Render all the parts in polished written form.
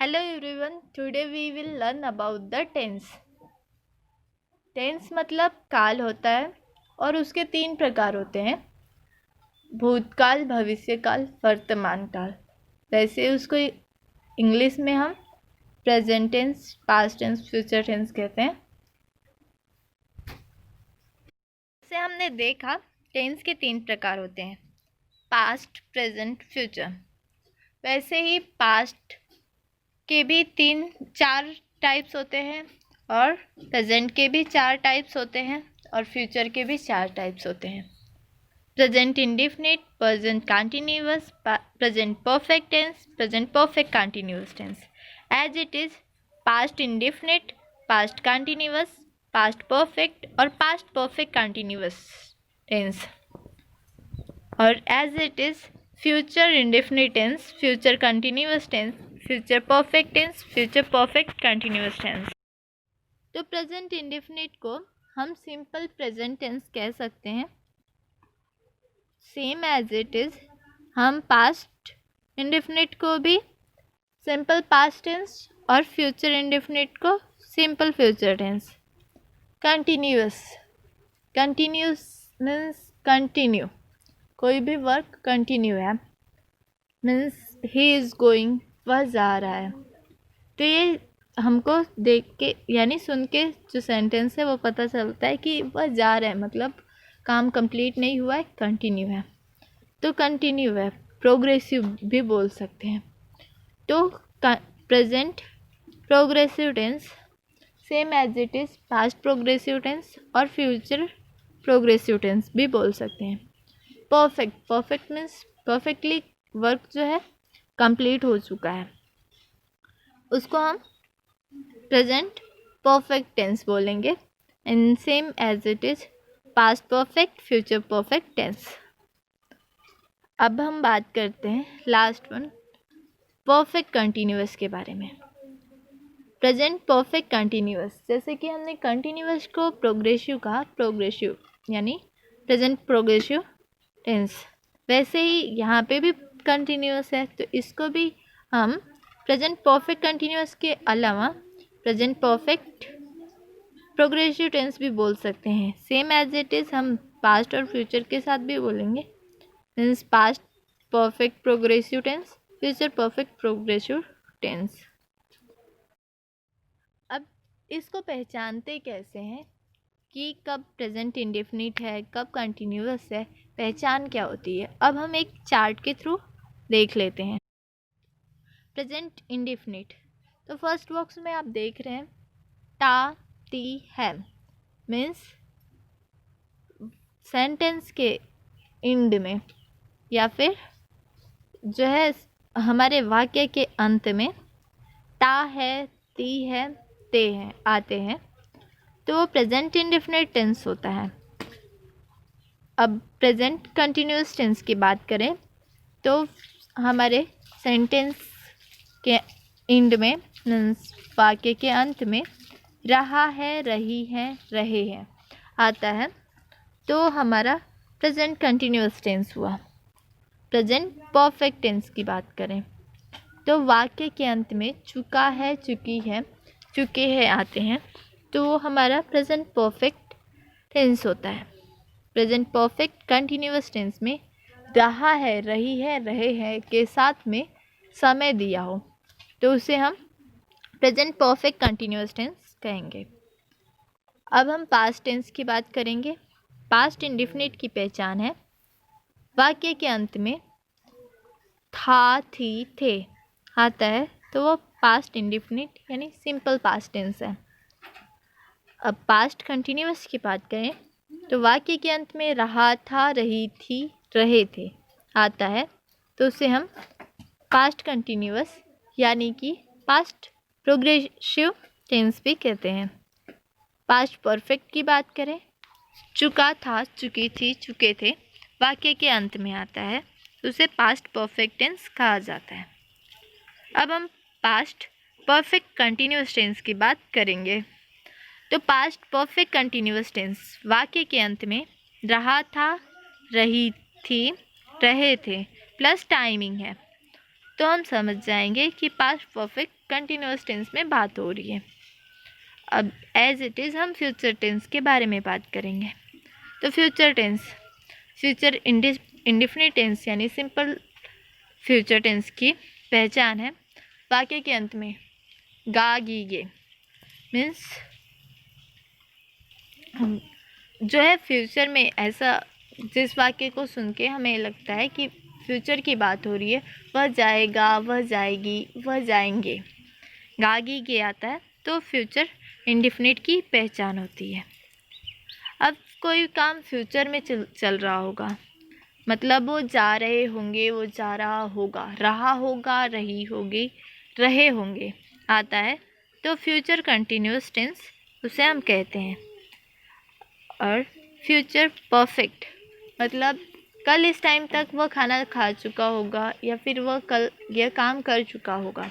Hello everyone, today we will learn about the tense. Tense मतलब काल होता है और उसके 3 प्रकार होते हैं, भूतकाल, भविष्यकाल, वर्तमान काल। वैसे उसको इंग्लिश में हम present tense, past tense, future tense कहते हैं। जैसे हमने देखा टेंस के 3 प्रकार होते हैं, पास्ट, प्रेजेंट, फ्यूचर। वैसे ही पास्ट के भी 3-4 टाइप्स होते हैं और प्रेजेंट के भी 4 टाइप्स होते हैं और फ्यूचर के भी 4 टाइप्स होते हैं। Present indefinite, present continuous, present perfect tense, present perfect continuous tense. As it is past indefinite, past continuous, past perfect और पास्ट परफेक्ट कंटिन्यूअस टेंस। और as it is future indefinite tense, future continuous tense, future perfect tense, future perfect continuous tense. तो present indefinite को हम simple present tense कह सकते हैं, same as it is. हम past indefinite को भी सिंपल पास्ट टेंस और फ्यूचर इंडेफिनिट को simple future tense. Continuous, continuous means continue, कोई भी वर्क कंटिन्यू है, मीन्स ही इज़ गोइंग, वह जा रहा है। तो ये हमको देख के यानी सुन के जो सेंटेंस है वो पता चलता है कि वह जा रहा है, मतलब काम कंप्लीट नहीं हुआ है, कंटिन्यू है। तो कंटिन्यू है, प्रोग्रेसिव भी बोल सकते हैं। तो present progressive tense same as it is past progressive tense और फ्यूचर प्रोग्रेसिव टेंस भी बोल सकते हैं। Perfect, perfect means perfectly work जो है कंप्लीट हो चुका है, उसको हम प्रेजेंट परफेक्ट टेंस बोलेंगे। And same as it is past perfect, future perfect tense. अब हम बात करते हैं लास्ट वन, परफेक्ट कंटिन्यूअस के बारे में। प्रेजेंट परफेक्ट कंटिन्यूअस, जैसे कि हमने कंटिन्यूअस को प्रोग्रेसिव कहा, प्रोग्रेसिव यानी प्रेजेंट प्रोग्रेसिव टेंस, वैसे ही यहाँ पे भी कंटिन्यूअस है, तो इसको भी हम प्रेजेंट परफेक्ट कंटिन्यूअस के अलावा प्रेजेंट परफेक्ट प्रोग्रेसिव टेंस भी बोल सकते हैं। सेम एज इट इज़ हम पास्ट और फ्यूचर के साथ भी बोलेंगे, means past perfect progressive tense, future perfect progressive tense. अब इसको पहचानते कैसे हैं कि कब प्रेजेंट इंडेफिनिट है, कब कंटिन्यूअस है, पहचान क्या होती है? अब हम एक चार्ट के थ्रू देख लेते हैं। प्रेजेंट इंडेफिनिट, तो फर्स्ट बॉक्स में आप देख रहे हैं ता, ती, है, मीन्स सेंटेंस के एंड में या फिर जो है हमारे वाक्य के अंत में ता है, ती है, ते हैं आते हैं, तो वो प्रेजेंट इंडेफिनिट टेंस होता है। अब प्रेजेंट कंटिन्यूअस टेंस की बात करें तो हमारे सेंटेंस के एंड में, मीन्स वाक्य के अंत में रहा है, रही है, रहे हैं आता है, तो हमारा प्रेजेंट कंटिन्यूअस टेंस हुआ। प्रेजेंट परफेक्ट टेंस की बात करें तो वाक्य के अंत में चुका है, चुकी है, चुके हैं आते हैं, तो वो हमारा प्रेजेंट परफेक्ट टेंस होता है। प्रेजेंट परफेक्ट कंटिन्यूअस टेंस में रहा है, रही है, रहे हैं के साथ में समय दिया हो, तो उसे हम प्रेजेंट परफेक्ट कंटिन्यूअस टेंस कहेंगे। अब हम पास्ट टेंस की बात करेंगे। पास्ट इंडेफिनिट की पहचान है वाक्य के अंत में था, थी, थे आता है, तो वो पास्ट इंडेफिनिट यानी सिंपल पास्ट टेंस है। अब पास्ट कंटिन्यूअस की बात करें तो वाक्य के अंत में रहा था, रही थी, रहे थे आता है, तो उसे हम पास्ट कंटिन्यूअस यानी कि पास्ट प्रोग्रेसिव टेंस भी कहते हैं। पास्ट परफेक्ट की बात करें, चुका था, चुकी थी, चुके थे वाक्य के अंत में आता है, तो उसे पास्ट परफेक्ट टेंस कहा जाता है। अब हम पास्ट परफेक्ट कंटिन्यूअस टेंस की बात करेंगे। तो पास्ट परफेक्ट कंटिन्यूअस टेंस वाक्य के अंत में रहा था, रही थी, रहे थे प्लस टाइमिंग है, तो हम समझ जाएंगे कि पास्ट परफेक्ट कंटिन्यूअस टेंस में बात हो रही है। अब एज इट इज़ हम फ्यूचर टेंस के बारे में बात करेंगे। तो future tense, future indefinite tense यानी सिंपल फ्यूचर टेंस की पहचान है वाक्य के अंत में गा गी गे, मीन्स जो है फ्यूचर में ऐसा जिस वाक्य को सुन के हमें लगता है कि फ्यूचर की बात हो रही है, वह जाएगा, वह जाएगी, वह जाएंगे, गागी के आता है तो फ्यूचर इंडेफिनिट की पहचान होती है। अब कोई काम फ्यूचर में चल रहा होगा, मतलब वो जा रहे होंगे, वो जा रहा होगा, रही होगी, रहे होंगे आता है तो फ्यूचर कंटिन्यूअस टेंस उसे हम कहते हैं। और फ्यूचर परफेक्ट मतलब कल इस टाइम तक वह खाना खा चुका होगा या फिर वह कल यह काम कर चुका होगा,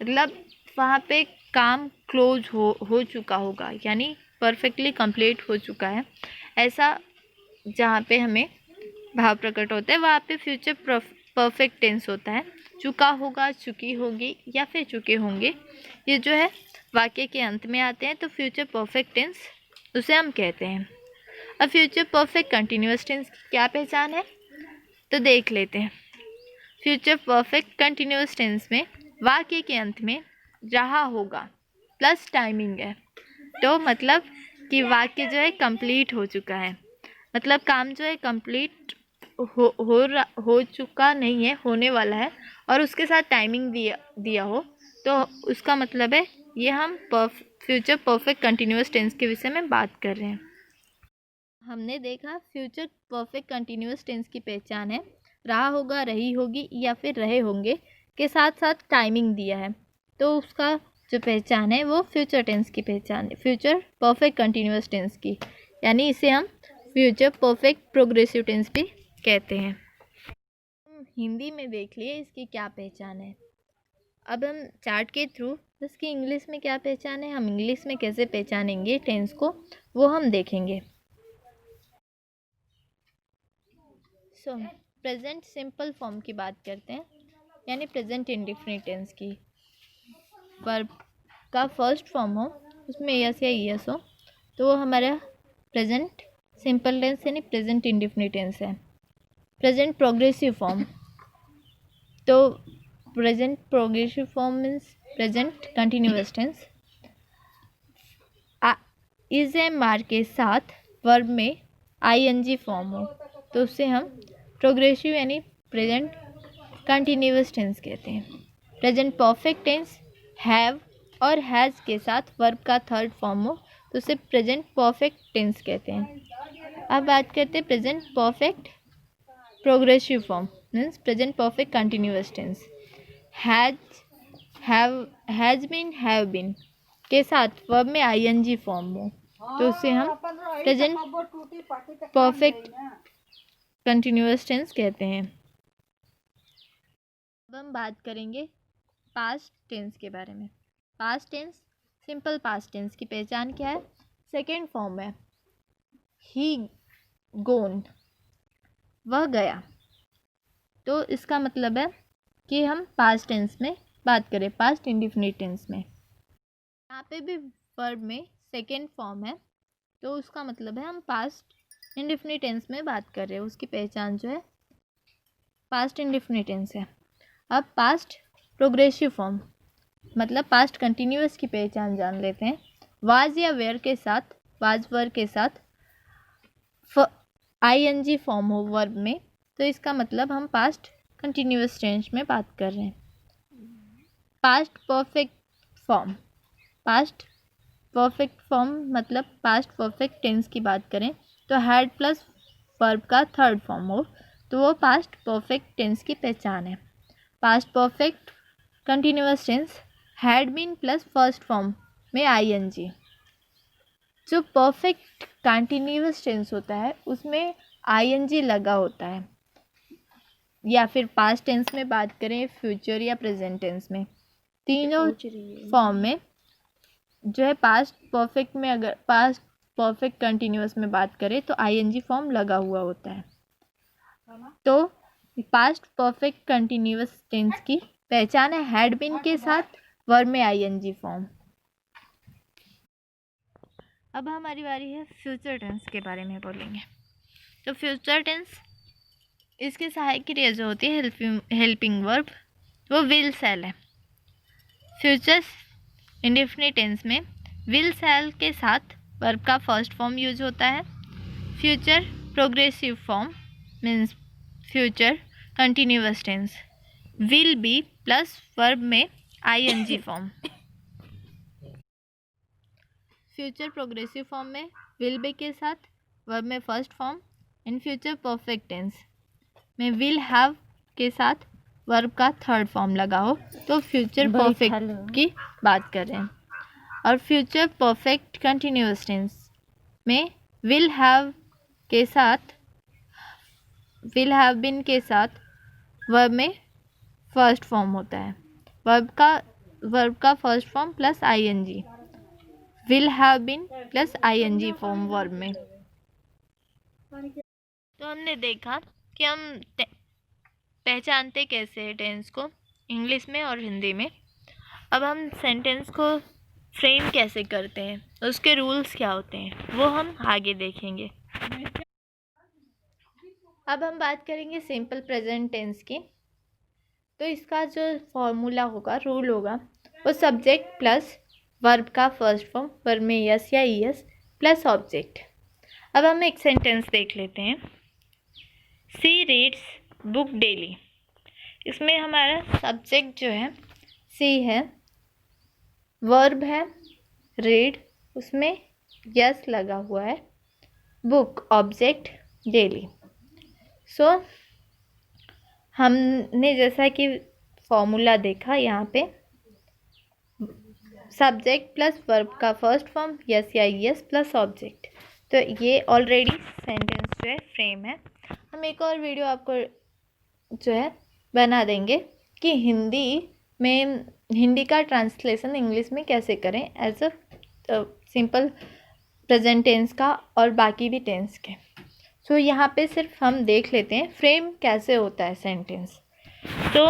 मतलब वहाँ पे काम क्लोज हो चुका होगा, यानी परफेक्टली कंप्लीट हो चुका है। ऐसा जहाँ पे हमें भाव प्रकट होता है वहाँ पे फ्यूचर परफेक्ट टेंस होता है। चुका होगा, चुकी होगी या फिर चुके होंगे, ये जो है वाक्य के अंत में आते हैं तो फ्यूचर परफेक्ट टेंस उसे हम कहते हैं। अब फ्यूचर परफेक्ट कंटिन्यूअस टेंस की क्या पहचान है तो देख लेते हैं। फ्यूचर परफेक्ट कंटिन्यूअस टेंस में वाक्य के अंत में रहा होगा प्लस टाइमिंग है, तो मतलब कि वाक्य जो है कंप्लीट हो चुका है, मतलब काम जो है कंप्लीट हो चुका नहीं है, होने वाला है और उसके साथ टाइमिंग दिया हो तो उसका मतलब है ये हम फ्यूचर परफेक्ट कंटिन्यूअस टेंस के विषय में बात कर रहे हैं। हमने देखा फ्यूचर परफेक्ट कंटिन्यूअस टेंस की पहचान है रहा होगा, रही होगी या फिर रहे होंगे के साथ साथ टाइमिंग दिया है, तो उसका जो पहचान है वो फ्यूचर टेंस की पहचान है, फ्यूचर परफेक्ट कंटिन्यूअस टेंस की, यानी इसे हम फ्यूचर परफेक्ट प्रोग्रेसिव टेंस भी कहते हैं। हिंदी में देख लिए इसकी क्या पहचान है। अब हम चार्ट के थ्रू इसकी इंग्लिश में क्या पहचान है, हम इंग्लिश में कैसे पहचानेंगे टेंस को, वो हम देखेंगे। प्रेजेंट सिंपल फॉर्म की बात करते हैं, यानी प्रेजेंट इंडेफिनिट टेंस की। वर्ब का फर्स्ट फॉर्म हो उसमें यस या यस हो तो वो हमारा प्रेजेंट सिंपल टेंस यानी प्रेजेंट इंडेफिनिट टेंस है। प्रेजेंट प्रोग्रेसिव फॉर्म, तो present progressive form means present continuous tense. Is ए मार के साथ वर्ब में आईएनजी फॉर्म हो तो उससे हम प्रोग्रेसिव यानी प्रेजेंट कंटिन्यूअस टेंस कहते हैं। प्रेजेंट परफेक्ट टेंस हैव और हैज़ के साथ वर्ब का थर्ड फॉर्म हो तो उसे प्रेजेंट परफेक्ट टेंस कहते हैं। अब बात करते हैं present perfect progressive form means present perfect continuous tense. Has been, have been के साथ वर्ब में आईएनजी फॉर्म हो तो उसे हम प्रेजेंट परफेक्ट कंटिन्यूअस टेंस कहते हैं। अब हम बात करेंगे पास्ट टेंस के बारे में। Past tense simple past tense की पहचान क्या है, सेकेंड फॉर्म है ही गोन, वह गया, तो इसका मतलब है कि हम पास्ट टेंस में बात करें, पास्ट इंडेफिनिट टेंस में। यहाँ पे भी वर्ब में सेकेंड फॉर्म है तो उसका मतलब है हम पास्ट इंडेफिनिट टेंस में बात कर रहे हैं, उसकी पहचान जो है पास्ट इंडेफिनिट टेंस है। अब पास्ट प्रोग्रेसिव फॉर्म मतलब पास्ट कंटिन्यूअस की पहचान जान लेते हैं। वाज या वेयर के साथ, वाज वर के साथ आईएनजी फॉर्म हो वर्ब में तो इसका मतलब हम पास्ट कंटिन्यूअस टेंस में बात कर रहे हैं। Past perfect form, past perfect form मतलब पास्ट परफेक्ट टेंस की बात करें तो हैड प्लस वर्ब का थर्ड फॉर्म हो तो वो पास्ट परफेक्ट टेंस की पहचान है। Past perfect continuous tense had been plus first form में आईएनजी। जो परफेक्ट कंटिन्यूअस टेंस होता है उसमें आईएनजी लगा होता है, या फिर पास्ट टेंस में बात करें फ्यूचर या प्रेजेंट टेंस में, तीनों फॉर्म में जो है पास्ट परफेक्ट में अगर पास्ट परफेक्ट कंटिन्यूअस में बात करें तो आईएनजी फॉर्म लगा हुआ होता है। तो पास्ट परफेक्ट कंटिन्यूअस टेंस की पहचाने हैड बीन के साथ वर्ब में आईएनजी फॉर्म। अब हमारी बारी है फ्यूचर टेंस के बारे में बोलेंगे। तो फ्यूचर टेंस, इसके सहायक क्रिया जो होती है हेल्पिंग वर्ब, वो विल शैल है। फ्यूचर इंडेफिनिट टेंस में विल शैल के साथ वर्ब का फर्स्ट फॉर्म यूज होता है। Future progressive form means future continuous tense will be plus verb में ING form. Future progressive form में विल बी के साथ वर्ब में first form. In future perfect tense में विल हैव के साथ वर्ब का थर्ड फॉर्म लगा हो तो फ्यूचर परफेक्ट की बात कर रहे हैं। और फ्यूचर परफेक्ट कंटिन्यूअस टेंस में विल हैव के साथ विल हैव बीन के साथ वर्ब में फर्स्ट फॉर्म होता है। वर्ब का first form plus ING, will have been plus ING form verb में। तो हमने देखा कि हम पहचानते कैसे हैं टेंस को इंग्लिश में और हिंदी में। अब हम सेंटेंस को फ्रेम कैसे करते हैं, उसके रूल्स क्या होते हैं, वो हम आगे देखेंगे। अब हम बात करेंगे सिंपल प्रेजेंट टेंस की। तो इसका जो फॉर्मूला होगा, रूल होगा, वो सब्जेक्ट प्लस वर्ब का फर्स्ट फॉर्म, वर्ब में यस या ईएस प्लस ऑब्जेक्ट। अब हम एक सेंटेंस देख लेते हैं। सी रीड्स बुक डेली। इसमें हमारा सब्जेक्ट जो है सी है, वर्ब है रीड, उसमें यस लगा हुआ है, बुक ऑब्जेक्ट, डेली। सो हमने जैसा कि फॉर्मूला देखा, यहाँ पे सब्जेक्ट प्लस वर्ब का फर्स्ट फॉर्म यस या ईएस प्लस ऑब्जेक्ट। तो ये ऑलरेडी सेंटेंस जो है फ्रेम है। हम एक और वीडियो आपको जो है बना देंगे कि हिंदी का ट्रांसलेशन इंग्लिश में कैसे करें as a simple present tense का और बाकी भी टेंस के। सो यहाँ पे सिर्फ हम देख लेते हैं फ्रेम कैसे होता है सेंटेंस। तो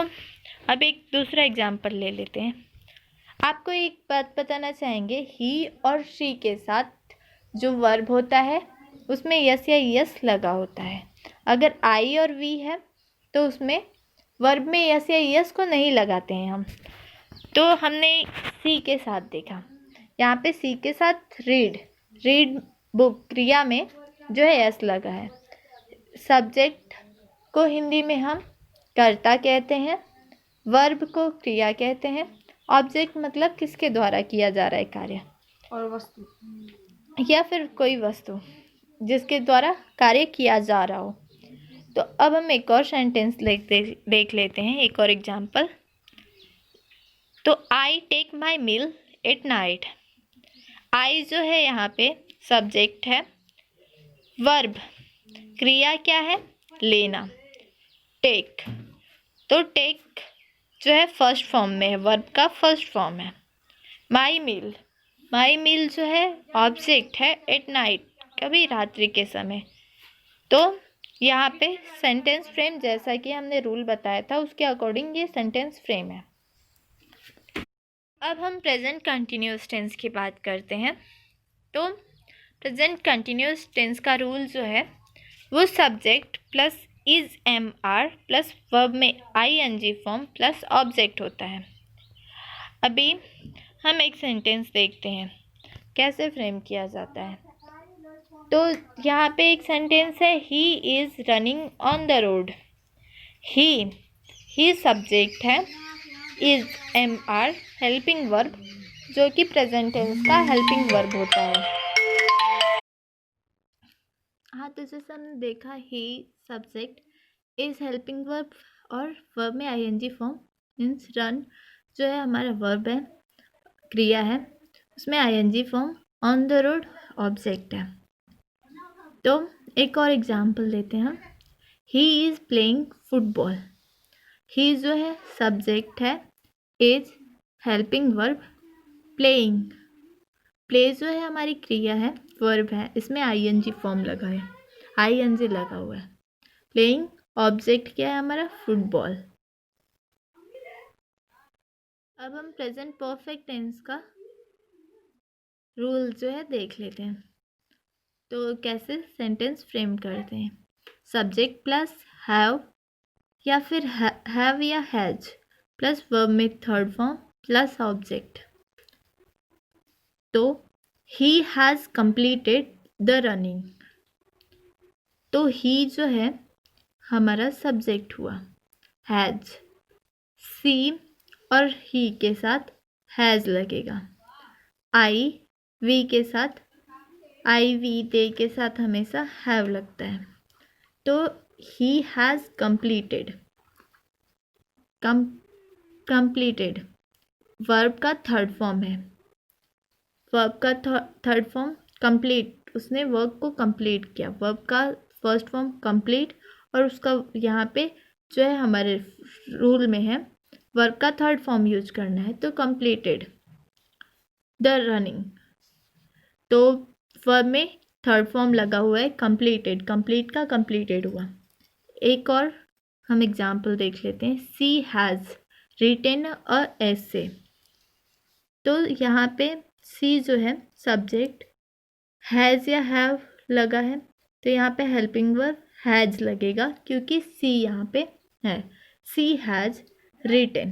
अब एक दूसरा एग्जांपल ले लेते हैं। आपको एक बात बताना चाहेंगे, ही और शी के साथ जो वर्ब होता है उसमें यस या यस लगा होता है। अगर आई और वी है तो उसमें वर्ब में यस या यस को नहीं लगाते हैं हम। तो हमने सी के साथ देखा, यहाँ पे सी के साथ रीड बुक क्रिया में जो है यस लगा है। सब्जेक्ट को हिंदी में हम कर्ता कहते हैं, वर्ब को क्रिया कहते हैं, ऑब्जेक्ट मतलब किसके द्वारा किया जा रहा है कार्य, और वस्तु या फिर कोई वस्तु जिसके द्वारा कार्य किया जा रहा हो। तो अब हम एक और सेंटेंस देख लेते हैं, एक और एग्जांपल। तो I take my meal at night. I जो है यहाँ पे सब्जेक्ट है, वर्ब क्रिया क्या है, लेना, टेक। तो टेक जो है फर्स्ट फॉर्म में है, वर्ब का फर्स्ट फॉर्म है। माई मील जो है ऑब्जेक्ट है, एट नाइट कभी रात्रि के समय। तो यहाँ पे सेंटेंस फ्रेम जैसा कि हमने रूल बताया था उसके अकॉर्डिंग ये सेंटेंस फ्रेम है। अब हम प्रेजेंट कंटिन्यूअस टेंस की बात करते हैं। तो प्रेजेंट कंटिन्यूअस टेंस का रूल जो है वो subject plus is am are plus verb में आईएनजी फॉर्म प्लस ऑब्जेक्ट होता है। अभी हम एक सेंटेंस देखते हैं कैसे फ्रेम किया जाता है। तो यहाँ पे एक सेंटेंस है, he is running on the road. He subject है, is am are helping verb जो कि प्रेजेंट टेंस का हेल्पिंग वर्ब होता है। हाँ, तो जैसे हमने देखा he subject, is helping verb और वर्ब में आईएनजी फॉर्म मीन्स रन जो है हमारा वर्ब है, क्रिया है, उसमें ING form, on the road object है। तो एक और एग्जाम्पल लेते हैं हम। He is playing football. ही जो है सब्जेक्ट है, is helping verb, playing, play जो है हमारी क्रिया है, वर्ब है, इसमें आईएनजी फॉर्म लगा है, आईएनजी लगा हुआ है। प्लेइंग ऑब्जेक्ट क्या है हमारा, फुटबॉल। अब हम प्रेजेंट परफेक्ट टेंस का रूल जो है देख लेते हैं। तो कैसे सेंटेंस फ्रेम करते हैं। सब्जेक्ट प्लस हैव या फिर हैव या हैज प्लस वर्ब में थर्ड फॉर्म प्लस ऑब्जेक्ट। तो he has completed the running. तो ही जो है हमारा सब्जेक्ट हुआ, हैज सी और ही के साथ हैज़ लगेगा, आई वी के साथ आई वी दे के साथ हमेशा हैव लगता है। तो he has completed, completed verb का थर्ड फॉर्म है। वर्ब का थर्ड फॉर्म कंप्लीट, उसने वर्ब को कंप्लीट किया। वर्ब का फर्स्ट फॉर्म कंप्लीट और उसका यहाँ पे जो है हमारे रूल में है वर्ब का थर्ड फॉर्म यूज करना है, तो कंप्लीटेड द रनिंग। तो वर्ब में थर्ड फॉर्म लगा हुआ है कंप्लीटेड, कंप्लीट का कंप्लीटेड हुआ। एक और हम एग्जाम्पल देख लेते हैं। सी हैज़ रिटेन अ एसे। तो यहाँ पे सी जो है सब्जेक्ट, हैज़ या हैव लगा है, तो यहाँ पे हेल्पिंग वर्ब हैज़ लगेगा क्योंकि सी यहाँ पे है। सी हैज़ रिटेन,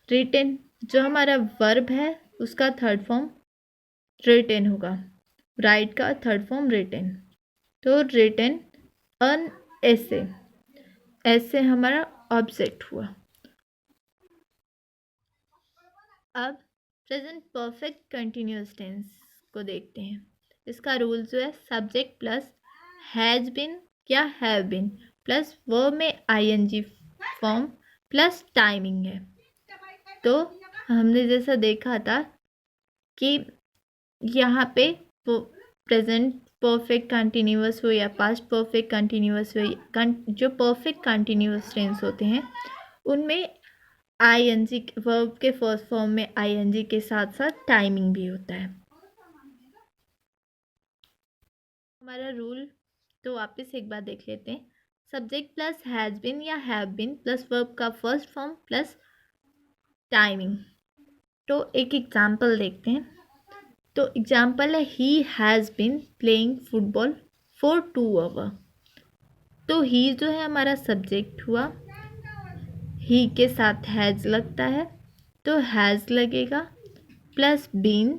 रिटेन जो हमारा वर्ब है उसका थर्ड फॉर्म रिटेन होगा, राइट का थर्ड फॉर्म रिटेन। तो रिटेन अन ऐसे, ऐसे हमारा ऑब्जेक्ट हुआ। अब प्रेजेंट परफेक्ट कंटिन्यूअस टेंस को देखते हैं। इसका रूल जो है सब्जेक्ट प्लस हैज़ बिन या हैव बिन प्लस वर्ब में आईएनजी फॉर्म प्लस टाइमिंग है। तो हमने जैसा देखा था कि यहाँ पे प्रेजेंट परफेक्ट कंटिन्यूअस हो या पास्ट परफेक्ट कंटिन्यूअस हो, जो परफेक्ट कंटिन्यूअस टेंस होते हैं उनमें आईएनजी वर्ब के फर्स्ट फॉर्म में आईएनजी के साथ साथ टाइमिंग भी होता है। हमारा रूल तो वापस एक बार देख लेते हैं। सब्जेक्ट प्लस हैज़ बिन या हैव बिन प्लस वर्ब का फर्स्ट फॉर्म प्लस टाइमिंग। तो एक एग्जाम्पल देखते हैं। तो एग्जाम्पल है he has been playing football for 2 hour. तो ही जो है हमारा सब्जेक्ट हुआ, ही के साथ हैज़ लगता है तो हैज़ लगेगा plus been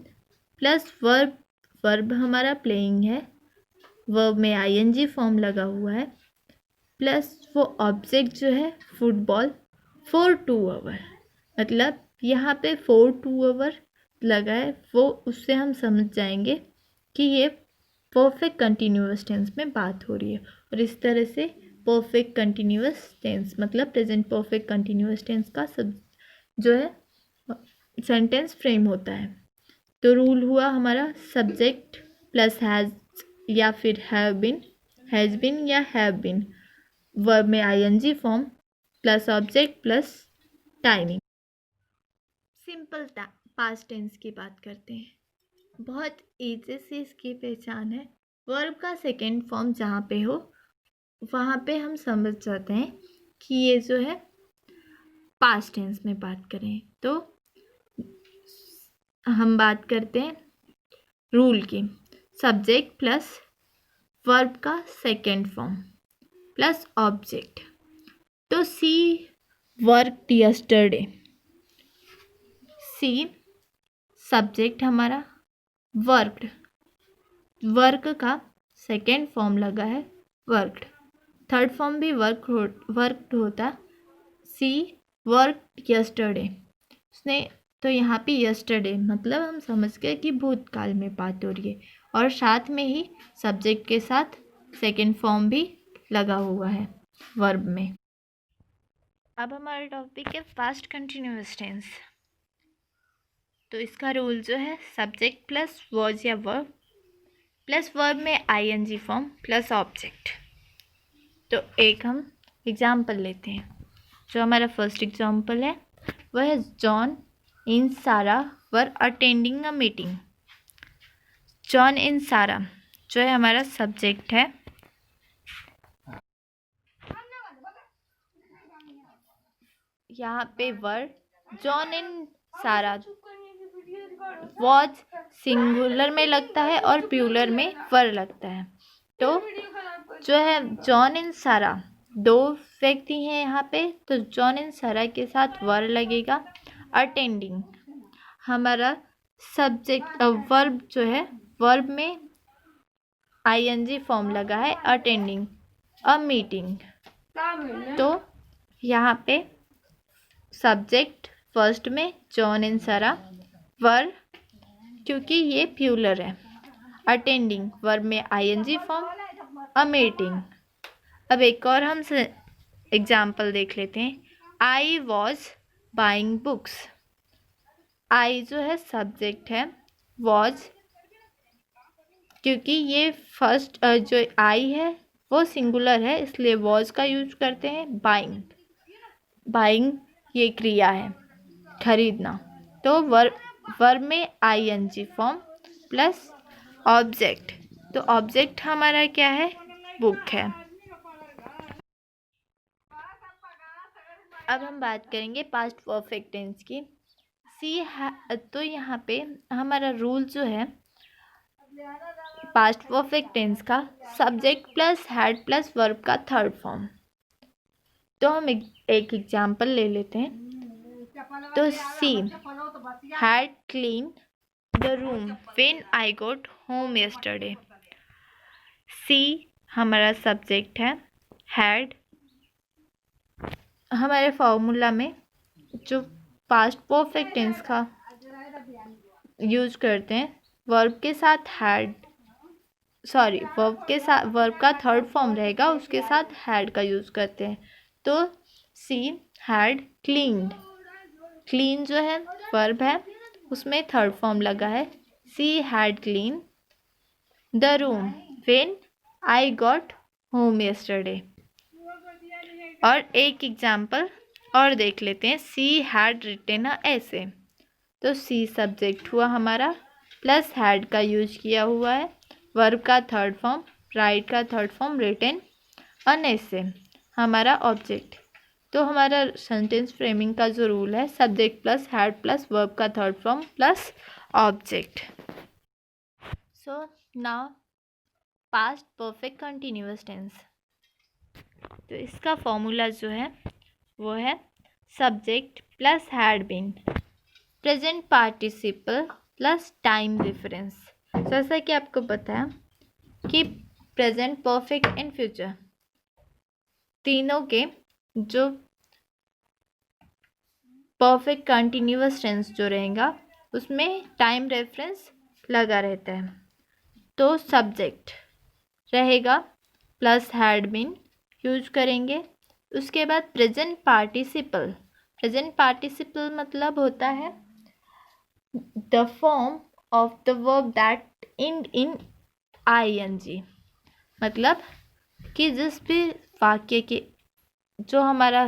plus verb, verb हमारा प्लेइंग है, वर्ब में आईएनजी फॉर्म लगा हुआ है प्लस वो ऑब्जेक्ट जो है फुटबॉल फॉर 2 आवर। मतलब यहाँ पे फॉर 2 आवर लगा है, वो उससे हम समझ जाएंगे कि ये परफेक्ट कंटिन्यूअस टेंस में बात हो रही है। और इस तरह से परफेक्ट कंटिन्यूअस टेंस मतलब प्रेजेंट परफेक्ट कंटिन्यूअस टेंस का सब जो है सेंटेंस फ्रेम होता है। तो रूल हुआ हमारा सब्जेक्ट प्लस हैज़ या फिर हैव बिन, हैज़ बिन या हैव बिन, वर्ब में ING form plus object plus timing. Simple past tense की बात करते हैं। बहुत ईजी से इसकी पहचान है। वर्ब का सेकेंड फॉर्म जहाँ पे हो वहाँ पे हम समझ जाते हैं कि ये जो है पास्ट टेंस में बात करें। तो हम बात करते हैं रूल की। सब्जेक्ट प्लस वर्ब का सेकेंड फॉर्म प्लस ऑब्जेक्ट। तो सी वर्कड यस्टरडे, सी सब्जेक्ट हमारा, वर्कड, वर्क का सेकेंड फॉर्म लगा है वर्कड, थर्ड फॉर्म भी वर्कड होता। सी वर्कड यस्टरडे, उसने, तो यहाँ पे यस्टरडे मतलब हम समझ गए कि भूतकाल में बात हो रही है और साथ में ही सब्जेक्ट के साथ सेकेंड फॉर्म भी लगा हुआ है वर्ब में। अब हमारा टॉपिक है पास्ट कंटिन्यूअस टेंस। तो इसका रूल जो है सब्जेक्ट प्लस वॉज या वर्ब प्लस वर्ब में आईएनजी फॉर्म प्लस ऑब्जेक्ट। तो एक हम एग्जाम्पल लेते हैं। जो हमारा फर्स्ट एग्जाम्पल है वह है जॉन इन सारा वर अटेंडिंग अ मीटिंग। जॉन इन सारा जो है हमारा सब्जेक्ट है, यहाँ पे वर जॉन एंड सारा वॉज सिंगुलर में लगता है और प्लूरल में वर लगता है। तो जो है जॉन एंड सारा दो व्यक्ति हैं यहाँ पे, तो जॉन एंड सारा के साथ वर लगेगा। अटेंडिंग हमारा सब्जेक्ट वर्ब जो है, वर्ब में आईएनजी फॉर्म लगा है अटेंडिंग अ मीटिंग। तो यहाँ पे सब्जेक्ट फर्स्ट में जॉन एंड सारा, वर्ब क्योंकि ये प्लूरल है अटेंडिंग, वर्ब में आईएनजी फॉर्म अ मीटिंग। अब एक और हम एग्जाम्पल देख लेते हैं। I was buying books. I जो है सब्जेक्ट है, वॉज क्योंकि ये फर्स्ट जो आई है वो सिंगुलर है इसलिए वॉज का यूज करते हैं। बाइंग, बाइंग ये क्रिया है खरीदना, तो वर्ब में आईएनजी फॉर्म प्लस ऑब्जेक्ट, तो ऑब्जेक्ट हमारा क्या है, बुक है। अब हम बात करेंगे पास्ट परफेक्ट टेंस की। तो यहाँ पे हमारा रूल जो है पास्ट परफेक्ट टेंस का, subject plus had plus verb का थर्ड फॉर्म। तो हम एक एग्जाम्पल ले लेते हैं। तो she had clean the room when I got home yesterday. She हमारा सब्जेक्ट है, हैड हमारे फॉर्मूला में जो पास्ट परफेक्ट टेंस का यूज करते हैं वर्ब के साथ हैड, सॉरी वर्ब के साथ वर्ब का थर्ड फॉर्म रहेगा उसके साथ हैड का यूज करते हैं। तो सी हैड क्लीन्ड, क्लीन जो है वर्ब है उसमें थर्ड फॉर्म लगा है, सी had clean the room when I got home yesterday. और एक एग्जाम्पल और देख लेते हैं। सी हैड रिटन अ एसे। तो सी सब्जेक्ट हुआ हमारा प्लस हैड का यूज किया हुआ है, वर्ब का थर्ड फॉर्म, राइट का third form, written an essay हमारा ऑब्जेक्ट। तो हमारा सेंटेंस फ्रेमिंग का जो रूल है subject plus had plus verb का third form plus object. So now past perfect continuous tense. तो इसका फॉर्मूला जो है वो है subject plus had been, present participle plus time reference. जैसा कि आपको पता है कि प्रेजेंट परफेक्ट एंड फ्यूचर तीनों के जो परफेक्ट कंटिन्यूअस टेंस जो रहेगा उसमें टाइम रेफरेंस लगा रहता है। तो सब्जेक्ट रहेगा प्लस हैड बीन यूज करेंगे। उसके बाद प्रेजेंट पार्टिसिपल, प्रेजेंट पार्टिसिपल मतलब होता है the form of the verb that end in ING, मतलब कि जिस भी वाक्य के जो हमारा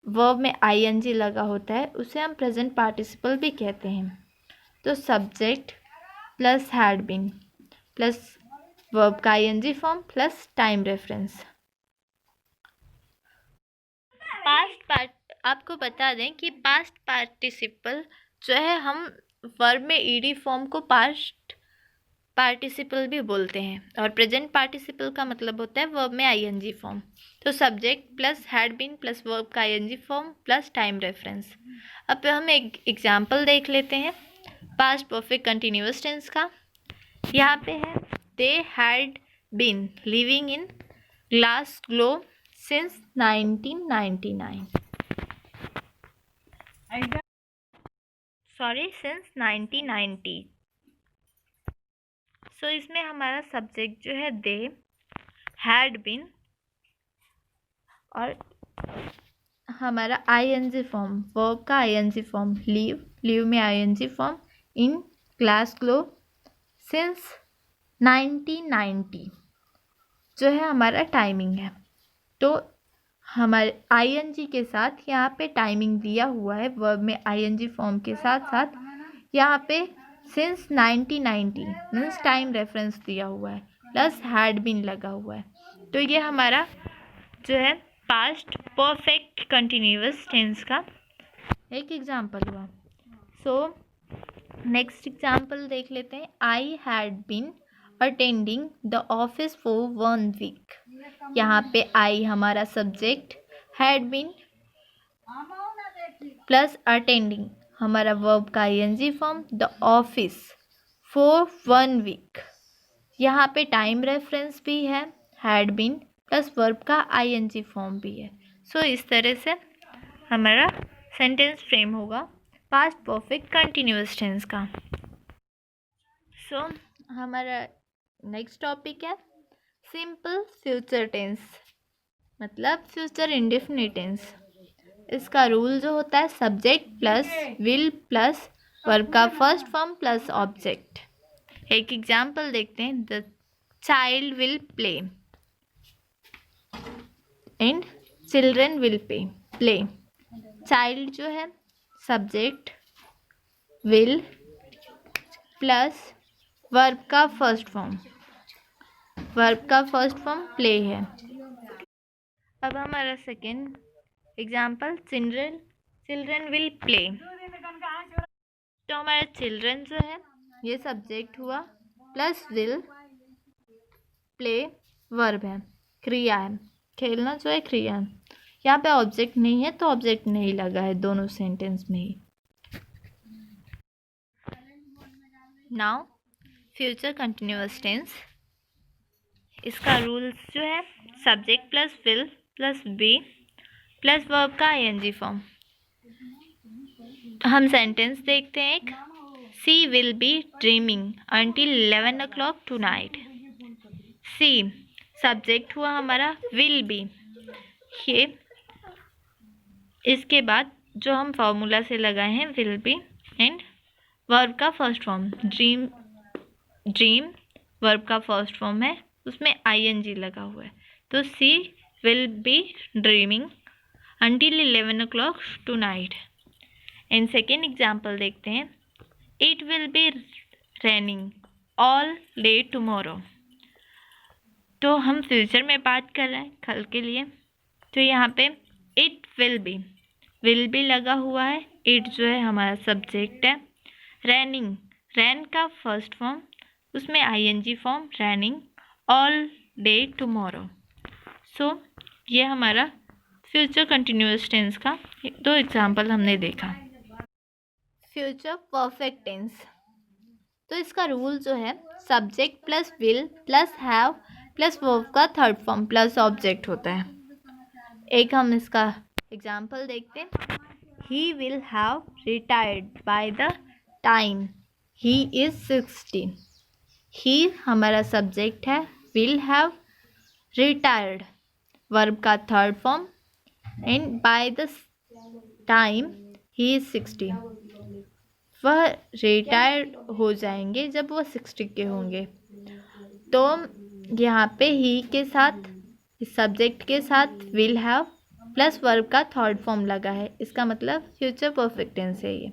वर्ब में आईएनजी लगा होता है उसे हम प्रेजेंट पार्टिसिपल भी कहते हैं। तो subject plus had been plus verb का ING form plus time reference. आपको बता दें कि पास्ट पार्टिसिपल जो है हम वर्ब में ईडी फॉर्म को पास्ट पार्टिसिपल भी बोलते हैं और प्रेजेंट पार्टिसिपल का मतलब होता है वर्ब में आईएनजी फॉर्म। तो subject plus had been plus verb का ING form plus time reference. अब हम एक एग्जांपल देख लेते हैं पास्ट परफेक्ट कंटिन्यूअस टेंस का। यहाँ पे है they had been living in Glasgow since 1999, sorry since 1990। So इसमें हमारा सब्जेक्ट जो है दे, हैड बीन और हमारा आईएनजी फॉर्म वर्ब का आईएनजी फॉर्म लीव, लीव में ING form, in Glasgow since 1990 जो है हमारा टाइमिंग है। तो हमारे आईएनजी के साथ यहाँ पे टाइमिंग दिया हुआ है वर्ब में आईएनजी फॉर्म के साथ साथ यहाँ पे सिंस 1990 मीन्स टाइम रेफरेंस दिया हुआ है प्लस हैड बीन लगा हुआ है। तो ये हमारा जो है पास्ट परफेक्ट कंटिन्यूअस टेंस का एक एग्जाम्पल हुआ। सो नेक्स्ट एग्जाम्पल देख लेते हैं। I had been attending the office for 1 week. यहाँ पे आई हमारा subject, had been plus attending हमारा वर्ब का ing form, the office for 1 week. यहाँ पे टाइम रेफरेंस भी है, हैड बीन प्लस वर्ब का ing फॉर्म भी है। सो इस तरह से हमारा सेंटेंस फ्रेम होगा पास्ट परफेक्ट कंटिन्यूअस टेंस का। सो हमारा नेक्स्ट टॉपिक है सिंपल फ्यूचर टेंस, मतलब फ्यूचर इंडेफिनिट टेंस। इसका रूल जो होता है subject plus will plus verb का फर्स्ट फॉर्म प्लस ऑब्जेक्ट। एक एग्जाम्पल देखते हैं। The child will play and children will play. Child जो है सब्जेक्ट, विल प्लस वर्ब का फर्स्ट फॉर्म, वर्ब का फर्स्ट फॉर्म प्ले है। अब हमारा second example children will play. तो हमारा चिल्ड्रन जो है ये सब्जेक्ट हुआ प्लस विल, प्ले वर्ब है, क्रिया है, खेलना जो है क्रिया है। यहाँ पे ऑब्जेक्ट नहीं है तो ऑब्जेक्ट नहीं लगा है दोनों सेंटेंस में ही। Now future continuous tense. इसका रूल्स जो है subject plus will plus be plus verb का ing फॉर्म। हम सेंटेंस देखते हैं। एक, she will be dreaming until 11 o'clock tonight। She subject हुआ हमारा विल बी, ये इसके बाद जो हम फॉर्मूला से लगाए हैं विल बी एंड वर्ब का फर्स्ट फॉर्म ड्रीम वर्ब का फर्स्ट फॉर्म है, उसमें ing लगा हुआ है। तो she will be dreaming until 11 o'clock tonight। And second example देखते हैं। It will be raining all day tomorrow। तो हम फ्यूचर में बात कर रहे हैं कल के लिए, तो यहाँ पे इट विल बी लगा हुआ है। इट जो है हमारा सब्जेक्ट है, रैनिंग रैन का फर्स्ट फॉर्म, उसमें ing form raining, all day tomorrow. So ये हमारा फ्यूचर कंटिन्यूअस टेंस का दो एग्जाम्पल हमने देखा। Future perfect tense. तो इसका रूल जो है subject plus will plus have plus verb का थर्ड फॉर्म प्लस ऑब्जेक्ट होता है। एक हम इसका एग्जाम्पल देखते हैं। He will have retired by the time he is 60। He हमारा सब्जेक्ट है, विल हैव रिटायर्ड वर्ब का third form and by the time he is 60। वह रिटायर्ड हो जाएंगे जब वह 60 के होंगे। तो यहाँ पे ही के साथ सब्जेक्ट के साथ विल हैव प्लस वर्ब का थर्ड फॉर्म लगा है, इसका मतलब फ्यूचर परफेक्ट टेंस है ये।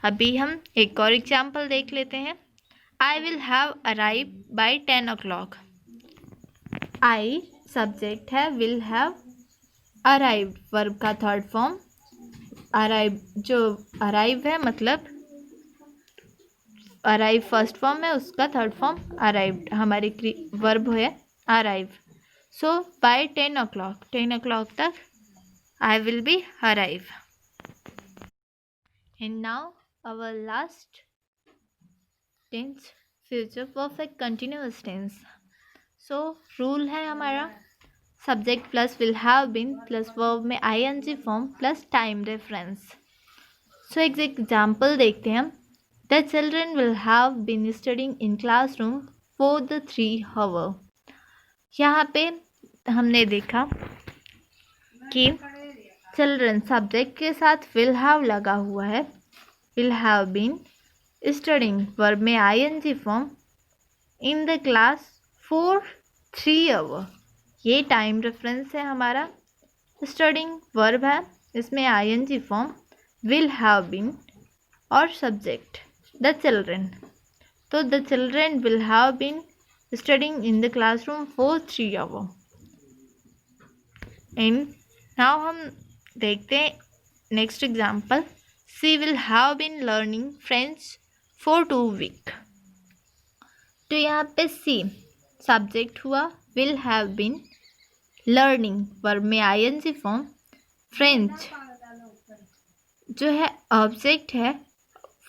अभी हम एक और एग्जाम्पल देख लेते हैं। I will have arrive by 10 o'clock। I subject है, विल हैव अराइव्ड वर्ब का थर्ड फॉर्म, अराइव जो अराइव है मतलब अराइव फर्स्ट फॉर्म है, उसका थर्ड फॉर्म अराइव्ड हमारी वर्ब है arrive. So by 10 o'clock 10 o'clock तक I will be arrive. And now our last tense future perfect continuous tense. So rule है हमारा subject plus will have been plus verb में ing form plus time reference. So एक example देखते हैं हम। The children will have been studying in classroom for the 3 hours। यहाँ पे हमने देखा कि चिल्ड्रन सब्जेक्ट के साथ विल हैव लगा हुआ है, will have been studying verb में ing form in the class for 3 hours। ये टाइम रेफरेंस है हमारा। स्टडिंग वर्ब है, इसमें ing form will have been और सब्जेक्ट द चिल्ड्रन। तो the children will have been studying in the classroom for 3 hours। And now हम देखते हैं next example. She will have been learning French for 2 week. तो यहाँ पे she subject हुआ, will have been, learning verb में ING form, French जो है ऑब्जेक्ट है,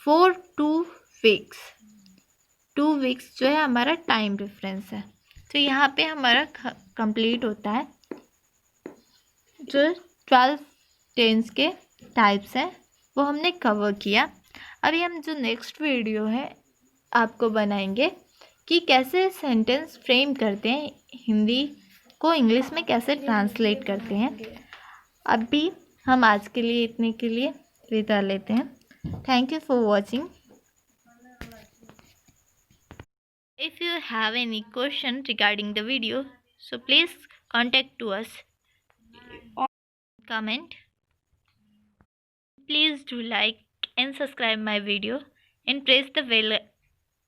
फॉर 2 वीक्स, 2 वीक्स जो है हमारा टाइम रेफरेंस है। तो यहाँ पे हमारा कंप्लीट होता है। जो 12 टेंस के टाइप्स हैं वो हमने कवर किया। अभी हम जो नेक्स्ट वीडियो है आपको बनाएंगे कि कैसे सेंटेंस फ्रेम करते हैं, हिंदी को इंग्लिश में कैसे ट्रांसलेट करते हैं। अभी हम आज के लिए इतने के लिए विदा लेते हैं। Thank you for watching. If you have any question regarding the video, so please contact to us or comment. Please do like and subscribe my video and press the bell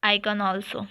icon also.